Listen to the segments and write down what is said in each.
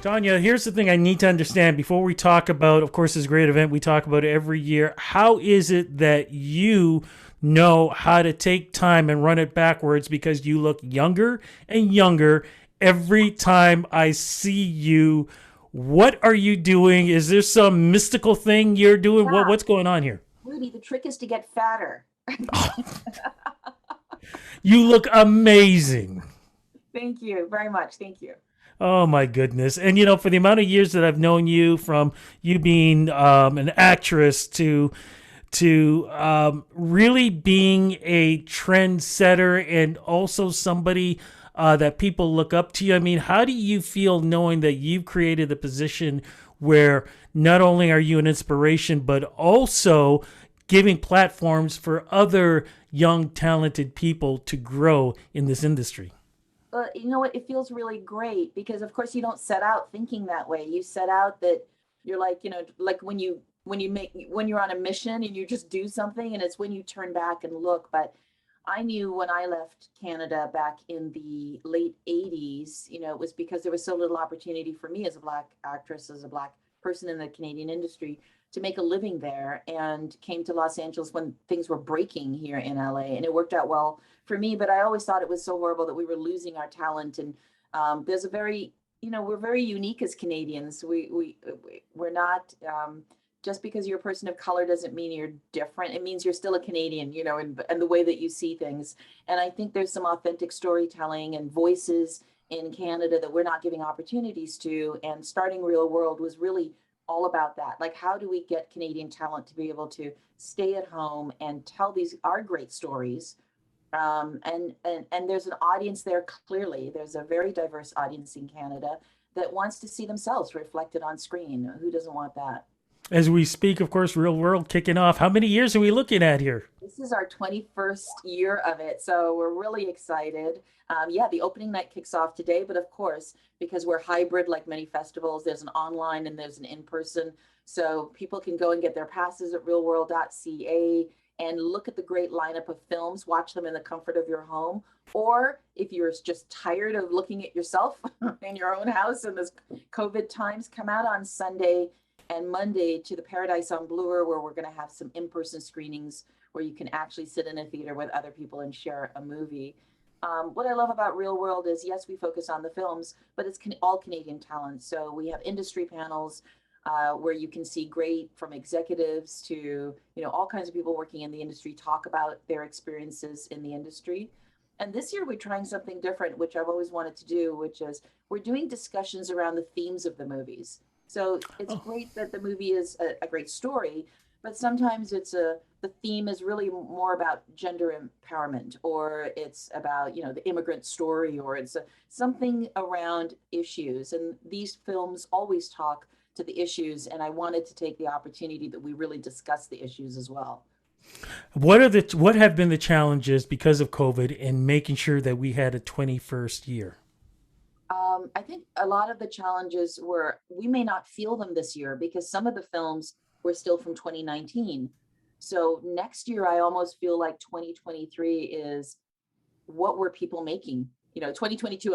Tonya, here's the thing I need to understand before we talk about, of course, this great event we talk about every year. How is it that you know how to take time and run it backwards because you look younger and younger every time I see you? What are you doing? Is there some mystical thing you're doing? Yeah, What's going on here? Rudy, the trick is to get fatter. You look amazing. Thank you very much. Thank you. Oh my goodness. And for the amount of years that I've known you, from you being an actress to really being a trendsetter and also somebody that people look up to you. I mean, how do you feel knowing that you've created a position where not only are you an inspiration, but also giving platforms for other young, talented people to grow in this industry? You know what? It feels really great because, of course, you don't set out thinking that way. You set out that you're like, like when you're on a mission and you just do something, and it's when you turn back and look. But I knew when I left Canada back in the late 80s, it was because there was so little opportunity for me as a Black actress, as a Black person in the Canadian industry to make a living there, and came to Los Angeles when things were breaking here in LA. And it worked out well for me, but I always thought it was so horrible that we were losing our talent. And there's a very, we're very unique as Canadians. We're not, just because you're a person of color doesn't mean you're different. It means you're still a Canadian, and the way that you see things. And I think there's some authentic storytelling and voices in Canada that we're not giving opportunities to. And starting Real World was really all about that. Like, how do we get Canadian talent to be able to stay at home and tell these our great stories? And there's an audience there. Clearly, there's a very diverse audience in Canada that wants to see themselves reflected on screen. Who doesn't want that? As we speak, of course, Real World kicking off. How many years are we looking at here? This is our 21st year of it, so we're really excited. Yeah, the opening night kicks off today, but of course, because we're hybrid like many festivals, there's an online and there's an in-person. So people can go and get their passes at realworld.ca and look at the great lineup of films, watch them in the comfort of your home. Or if you're just tired of looking at yourself in your own house in this COVID times, come out on Sunday and Monday to the Paradise on Bloor, where we're going to have some in-person screenings where you can actually sit in a theater with other people and share a movie. What I love about Real World is, yes, we focus on the films, but it's all Canadian talent. So we have industry panels where you can see great, from executives to all kinds of people working in the industry, talk about their experiences in the industry. And this year we're trying something different, which I've always wanted to do, which is we're doing discussions around the themes of the movies. So it's Oh, great that the movie is a great story, but sometimes the theme is really more about gender empowerment, or it's about the immigrant story, or it's something around issues. And these films always talk to the issues, and I wanted to take the opportunity that we really discuss the issues as well. what have been the challenges because of COVID in making sure that we had a 21st year? I think a lot of the challenges were, we may not feel them this year because some of the films were still from 2019. So next year, I almost feel like 2023 is, what were people making? 2022,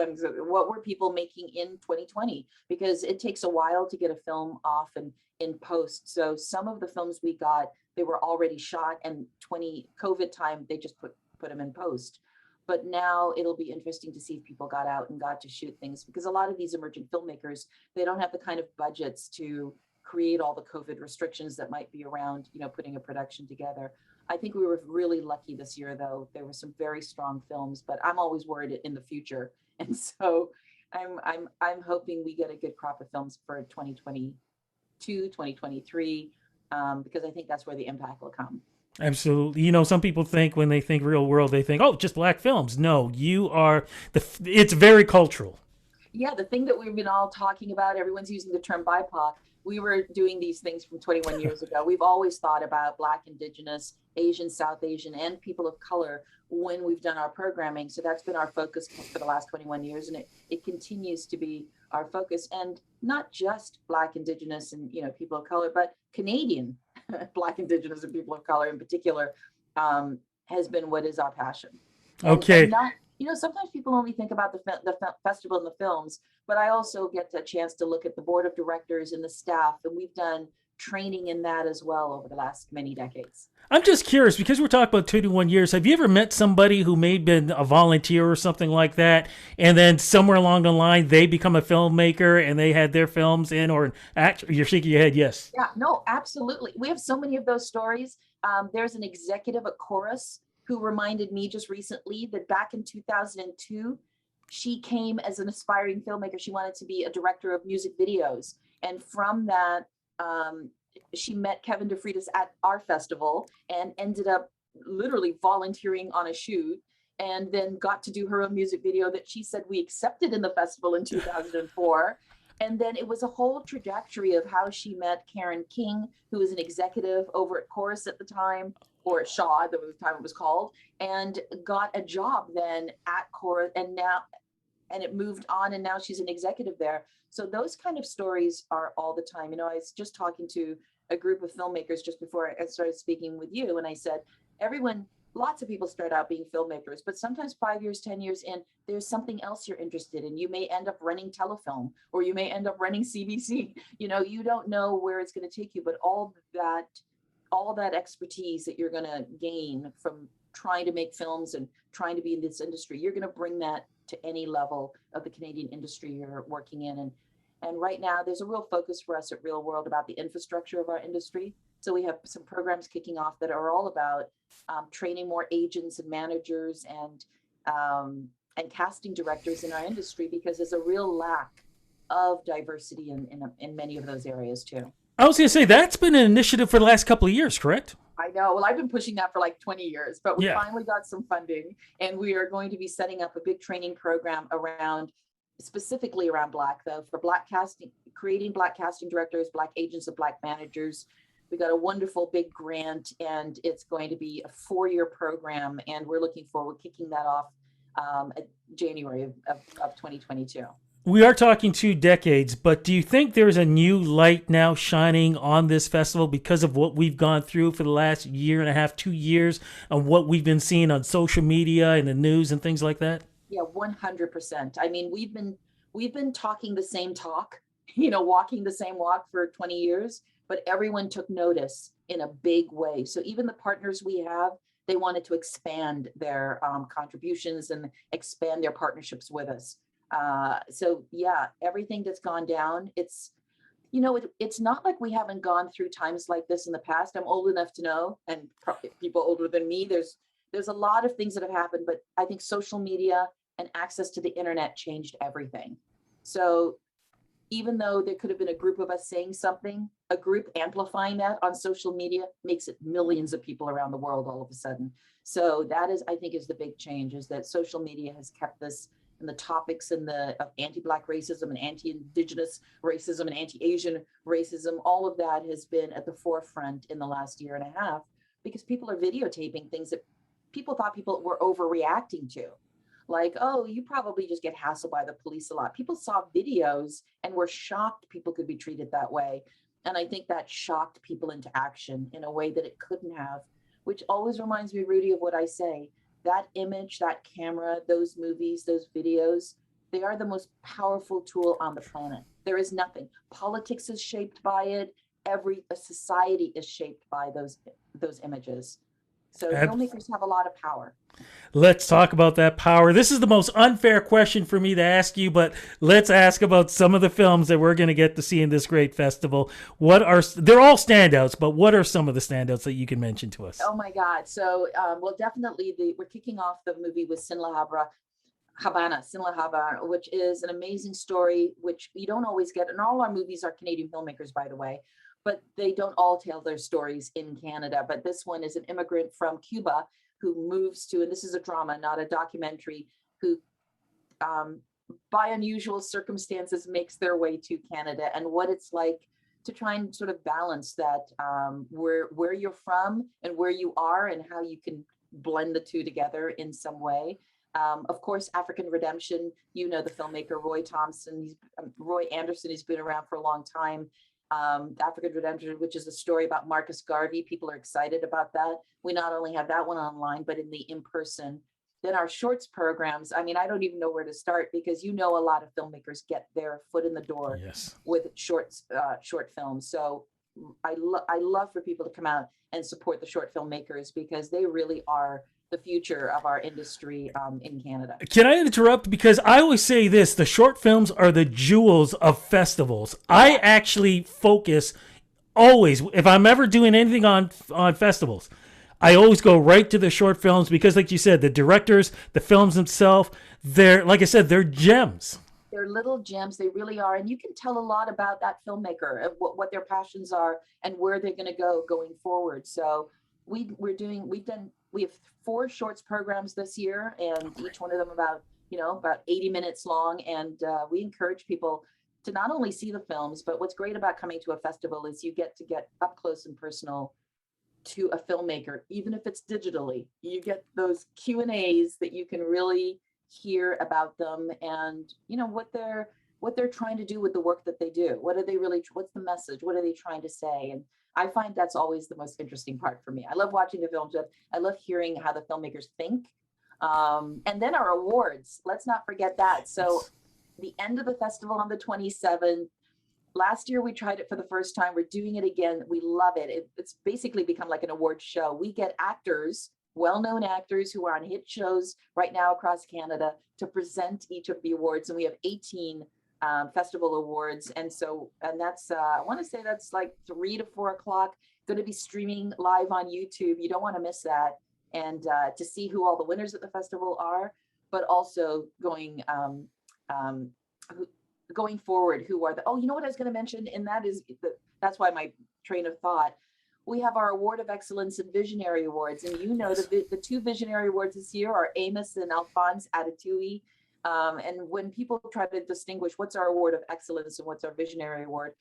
what were people making in 2020? Because it takes a while to get a film off and in post. So some of the films we got, they were already shot, and 20 COVID time, they just put them in post. But now it'll be interesting to see if people got out and got to shoot things, because a lot of these emerging filmmakers, they don't have the kind of budgets to create all the COVID restrictions that might be around, putting a production together. I think we were really lucky this year, though. There were some very strong films, but I'm always worried in the future. And so I'm hoping we get a good crop of films for 2022, 2023, because I think that's where the impact will come. Absolutely. Some people think when they think Real World, they think, oh, just black films. No, you are it's very cultural. Yeah, the thing that we've been all talking about, everyone's using the term BIPOC. We were doing these things from 21 years ago. We've always thought about Black, Indigenous, Asian, South Asian, and people of color when we've done our programming. So that's been our focus for the last 21 years, and it continues to be our focus. And not just Black, Indigenous, and people of color, but Canadian Black, Indigenous, and people of color in particular, has been what is our passion. And Okay. not, sometimes people only think about the festival and the films, but I also get a chance to look at the board of directors and the staff, and we've done training in that as well over the last many decades. I'm just curious because we're talking about 21 years. Have you ever met somebody who may have been a volunteer or something like that, and then somewhere along the line they become a filmmaker and they had their films in or an act? You're shaking your head, yes. Yeah, no, absolutely. We have so many of those stories. There's an executive at Chorus who reminded me just recently that back in 2002, she came as an aspiring filmmaker. She wanted to be a director of music videos. And from that, she met Kevin DeFreitas at our festival and ended up literally volunteering on a shoot, and then got to do her own music video that she said we accepted in the festival in 2004. And then it was a whole trajectory of how she met Karen King, who was an executive over at Chorus at the time, or at Shaw, at the time it was called, and got a job then at Chorus, and it moved on, and now she's an executive there. So those kind of stories are all the time. I was just talking to a group of filmmakers just before I started speaking with you, and I said, lots of people start out being filmmakers, but sometimes 5 years, 10 years in, there's something else you're interested in. You may end up running telefilm, or you may end up running CBC. You don't know where it's going to take you, but all that expertise that you're going to gain from trying to make films and trying to be in this industry, you're going to bring that to any level of the Canadian industry you're working in. And right now there's a real focus for us at Reelworld about the infrastructure of our industry. So we have some programs kicking off that are all about training more agents and managers and casting directors in our industry, because there's a real lack of diversity in many of those areas too. I was going to say that's been an initiative for the last couple of years, correct? I know. Well, I've been pushing that for like 20 years, but we Yeah. finally got some funding, and we are going to be setting up a big training program specifically around Black, though, for Black casting, creating Black casting directors, Black agents, and Black managers. We got a wonderful big grant, and it's going to be a 4-year program, and we're looking forward to kicking that off at January of 2022. We are talking 2 decades, but do you think there's a new light now shining on this festival because of what we've gone through for the last year and a half, 2 years, and what we've been seeing on social media and the news and things like that? Yeah, 100%. I mean, we've been talking the same talk, walking the same walk for 20 years, but everyone took notice in a big way. So even the partners we have, they wanted to expand their contributions and expand their partnerships with us. So yeah, everything that's gone down, it's not like we haven't gone through times like this in the past. I'm old enough to know, and people older than me, there's a lot of things that have happened, but I think social media and access to the internet changed everything. So even though there could have been a group of us saying something, a group amplifying that on social media makes it millions of people around the world all of a sudden. So that is, I think, is the big change, is that social media has kept this, and the topics of anti-Black racism and anti-Indigenous racism and anti-Asian racism, all of that has been at the forefront in the last year and a half, because people are videotaping things that people thought people were overreacting to. Like, oh, you probably just get hassled by the police a lot. People saw videos and were shocked people could be treated that way. And I think that shocked people into action in a way that it couldn't have, which always reminds me, Rudy, of what I say. That image, that camera, those movies, those videos, they are the most powerful tool on the planet. There is nothing. Politics is shaped by it. Every society is shaped by those images. So filmmakers have a lot of power. Let's talk about that power. This is the most unfair question for me to ask you, but let's ask about some of the films that we're going to get to see in this great festival. They're all standouts, but what are some of the standouts that you can mention to us? Oh my God. So, well, definitely we're kicking off the movie with Sin La Habana, which is an amazing story, which you don't always get. And all our movies are Canadian filmmakers, by the way, but they don't all tell their stories in Canada. But this one is an immigrant from Cuba who moves to, and this is a drama, not a documentary, who by unusual circumstances makes their way to Canada, and what it's like to try and sort of balance that, where you're from and where you are, and how you can blend the two together in some way. Of course, African Redemption, the filmmaker Roy Anderson, he's been around for a long time. African Redemption, which is a story about Marcus Garvey. People are excited about that. We not only have that one online, but in the in-person then our shorts programs, I mean, I don't even know where to start, because a lot of filmmakers get their foot in the door Yes. with short films. So I love for people to come out and support the short filmmakers, because they really are the future of our industry in Canada. Can I interrupt? Because I always say this, the short films are the jewels of festivals. I actually focus always, if I'm ever doing anything on festivals, I always go right to the short films, because like you said, the directors, the films themselves, they're, like I said, they're gems. They're little gems. They really are. And you can tell a lot about that filmmaker, what their passions are and where they're going to go going forward. So we have 4 shorts programs this year, and each one of them about 80 minutes long. And we encourage people to not only see the films, but what's great about coming to a festival is you get up close and personal to a filmmaker, even if it's digitally. You get those Q&As that you can really hear about them, and what they're trying to do with the work that they do. What's the message? What are they trying to say? And I find that's always the most interesting part for me. I love watching the films. I love hearing how the filmmakers think. And then our awards, let's not forget that. So the end of the festival on the 27th. Last year we tried it for the first time. We're doing it again. We love it. It's basically become like an award show. We get actors, well-known actors who are on hit shows right now across Canada, to present each of the awards. And we have 18 festival awards. And that's, I want to say that's like 3 to 4 o'clock, going to be streaming live on YouTube. You don't want to miss that. And to see who all the winners at the festival are, but also going forward, who are you know what I was going to mention? And that's why my train of thought, we have our Award of Excellence and Visionary Awards. And the 2 Visionary Awards this year are Amos and Alphonse Atatui. And when people try to distinguish what's our Award of Excellence and what's our Visionary Award,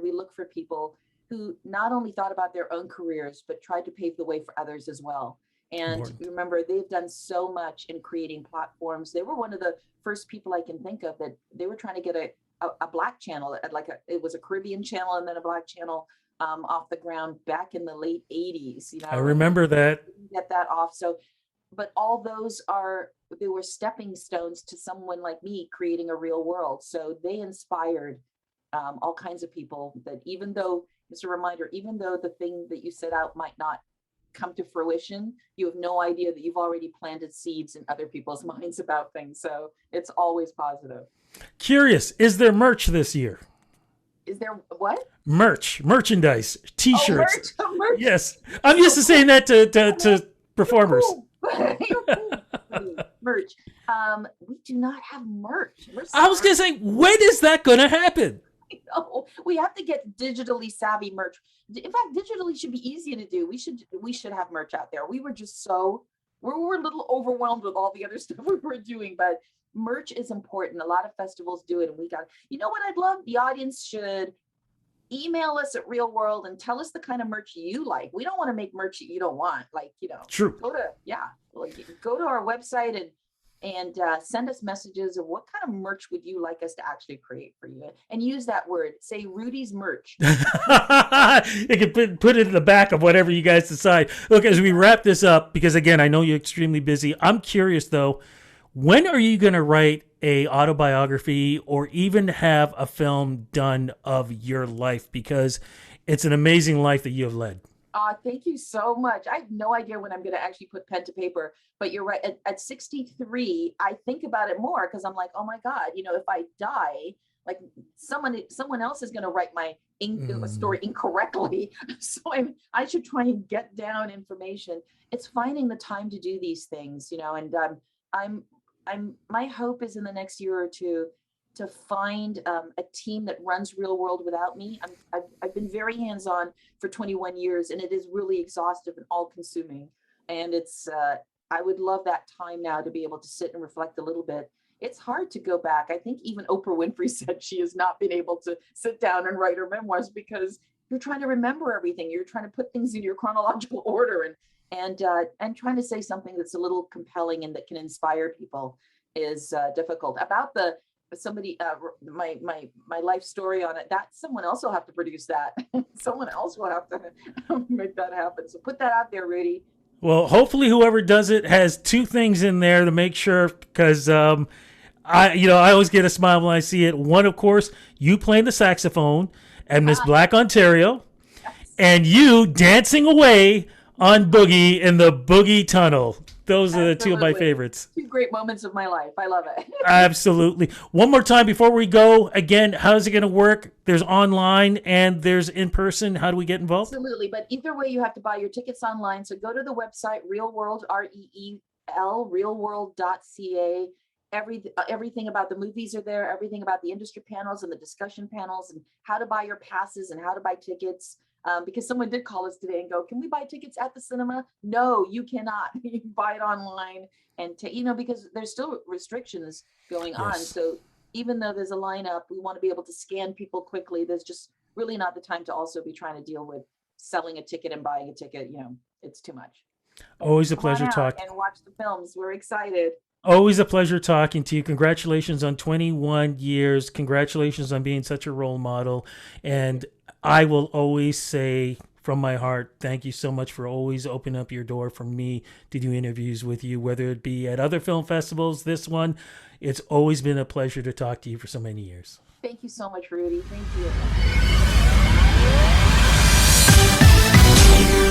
we look for people who not only thought about their own careers, but tried to pave the way for others as well. And remember, they've done so much in creating platforms. They were one of the first people I can think of that they were trying to get a Black channel, it was a Caribbean channel and then a Black channel off the ground back in the late 80s. I remember that. Get that off. So, but all those they were stepping stones to someone like me creating a real world. So they inspired all kinds of people, that even though, just a reminder, even though the thing that you set out might not come to fruition, you have no idea that you've already planted seeds in other people's minds about things. So it's always positive. Curious, is there merch this year? Is there what? Merchandise, T-shirts. Oh, merch. Yes, I'm used to saying that to performers. Merch. We do not have merch. I was gonna say, when is that gonna happen? No, we have to get digitally savvy merch. In fact, digitally should be easy to do. We should have merch out there. We were a little overwhelmed with all the other stuff we were doing, but merch is important. A lot of festivals do it, and you know what I'd love? The audience should email us at Reelworld and tell us the kind of merch you like. We don't want to make merch that you don't want. True. Go to our website and send us messages of what kind of merch would you like us to actually create for you, and use that word. Say Rudy's merch. You can put it in the back of whatever you guys decide. Look, as we wrap this up, because again, I know you're extremely busy, I'm curious though, when are you going to write a autobiography or even have a film done of your life? Because it's an amazing life that you have led. Thank you so much. I have no idea when I'm going to actually put pen to paper, but you're right. At 63, I think about it more, because I'm like, oh my God, if I die, like someone else is going to write my story incorrectly. So I should try and get down information. It's finding the time to do these things, and my hope is in the next year or two to find a team that runs Reelworld without me. I've been very hands-on for 21 years, and it is really exhaustive and all-consuming. And I would love that time now to be able to sit and reflect a little bit. It's hard to go back. I think even Oprah Winfrey said she has not been able to sit down and write her memoirs, because you're trying to remember everything. You're trying to put things in your chronological order, and trying to say something that's a little compelling and that can inspire people is difficult. About my life story on it, that someone else will have to produce that. Someone else will have to make that happen. So put that out there, Rudy. Well, hopefully whoever does it has two things in there to make sure, because I always get a smile when I see it. One, of course, you playing the saxophone and Miss Black Ontario, and you dancing away on Boogie in the Boogie Tunnel. Those are the two of my favorites. Two great moments of my life. I love it. Absolutely. One more time before we go. Again, how's it going to work? There's online and there's in person. How do we get involved? Absolutely. But either way, you have to buy your tickets online. So go to the website, Reelworld, REEL, reelworld.ca. Everything about the movies are there. Everything about the industry panels and the discussion panels and how to buy your passes and how to buy tickets. Because someone did call us today and go, can we buy tickets at the cinema? No, you cannot. You can buy it online and because there's still restrictions going on. So even though there's a lineup, we want to be able to scan people quickly. There's just really not the time to also be trying to deal with selling a ticket and buying a ticket. It's too much. Always a pleasure talking. And watch the films. We're excited. Always a pleasure talking to you. Congratulations on 21 years. Congratulations on being such a role model. And I will always say from my heart, thank you so much for always opening up your door for me to do interviews with you, whether it be at other film festivals, this one. It's always been a pleasure to talk to you for so many years. Thank you so much, Rudy. Thank you.